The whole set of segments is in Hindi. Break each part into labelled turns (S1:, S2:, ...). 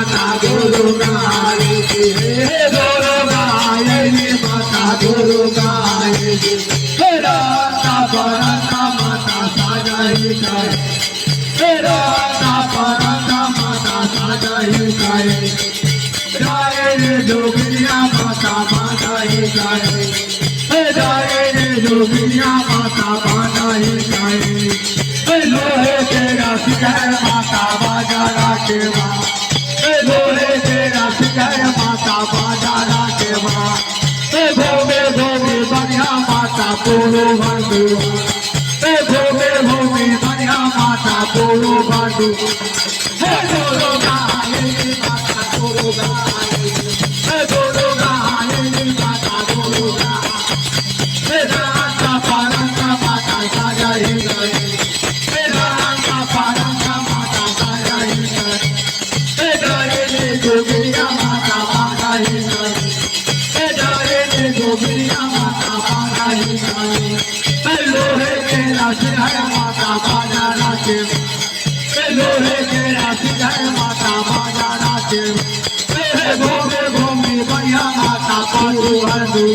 S1: माता दुर्गा हे दुर्गा माता दुर्गा हे राधा परंता माता साजाई करे हे राधा परंता माता साजाई करे जय रे जोगिया माता बाधाई करे हे जय रे जोगिया माता बाधाई करे हे लोहे तेरा सिर माता बाजा राखे माँ हे लोहे तेरा सिर माता बाजा राखे माँ हे भोगे भोगे बढ़िया माता पूरो बंधु हे भोगे भोगे बढ़िया माता पूरो बंधु हे दुर्गा माता दुर्गा हे दुर्गा माता दुर्गा हे राधा परंता माता साजाई गए हे राधा परंता माता साजाई गए हे डरे जोगिया माता बाधाई गए हे डरे जोगिया माता बाधाई गए हे लोहे के सिर माता बाजा राखे हे लोहे के सिर माता बाजा राखे हे भोगे भोगे बढ़िया माता पाछू बंधु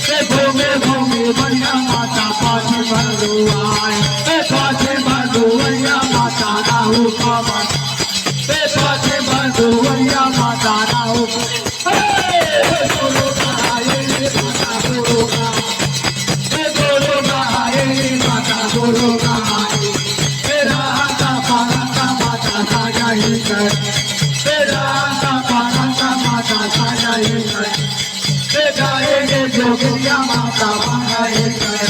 S1: हे भोगे भोगे बढ़िया माता पाछू बंधु आए हे पाछे बंधु बढ़िया माता राहु पवन हे पाछे बंधु बढ़िया माता राहु हे दुर्गा माता दुर्गा हे दुर्गा माता दुर्गा हे राधा परंता माता साजाई कर हे राधा परंता माता साजाई कर हे जाए गे जोगिया माता बाधाई कर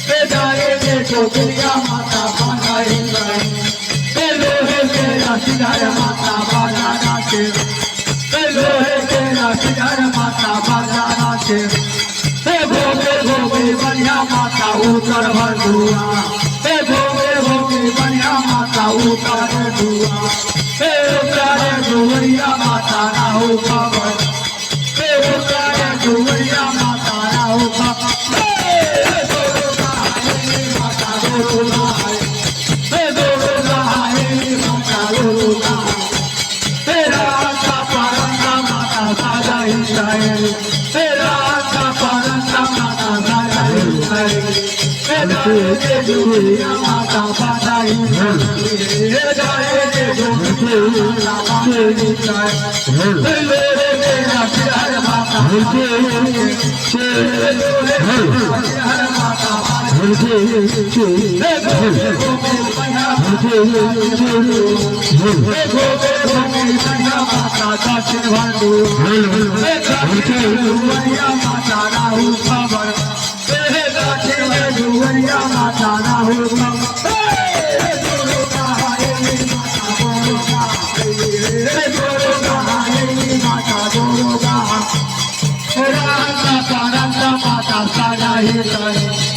S1: हे जाए गे जोगिया माता बाधाई कर हे लोहे तेरा सिर माता बाजा राखे हे लोहे तेरा सिर माता बाजा राखे हे भोगे भोगे बढ़िया माता उतर बंधुआ हे भोगे भोगे बढ़िया माता उतर बंधुआ हे उतारे दुवरिया माता राहु पवन हे उतारे दुवरिया माता राहु पवन हे दुर्गा माता दुर्गा हे दुर्गा माता दुर्गा हे राधा परंता माता साजाई करे हे राधा परंता माता साजाई करे हे जय जोगिया माता बाधाई करे हे जय जोगिया माता बाधाई करे हे लोहे तेरा सिर माता बाधाई करे हे लोहे तेरा सिर माता बाधाई करे हे भोगे भोगे बढ़िया हे भोगे भोगे बढ़िया माता दक्षिण बंधु हे दक्षिण बढ़िया माता राहु पवन हे दक्षिण बढ़िया माता राहु पवन हे दुर्गा माता दुर्गा हे राधा परंता माता साजाई करे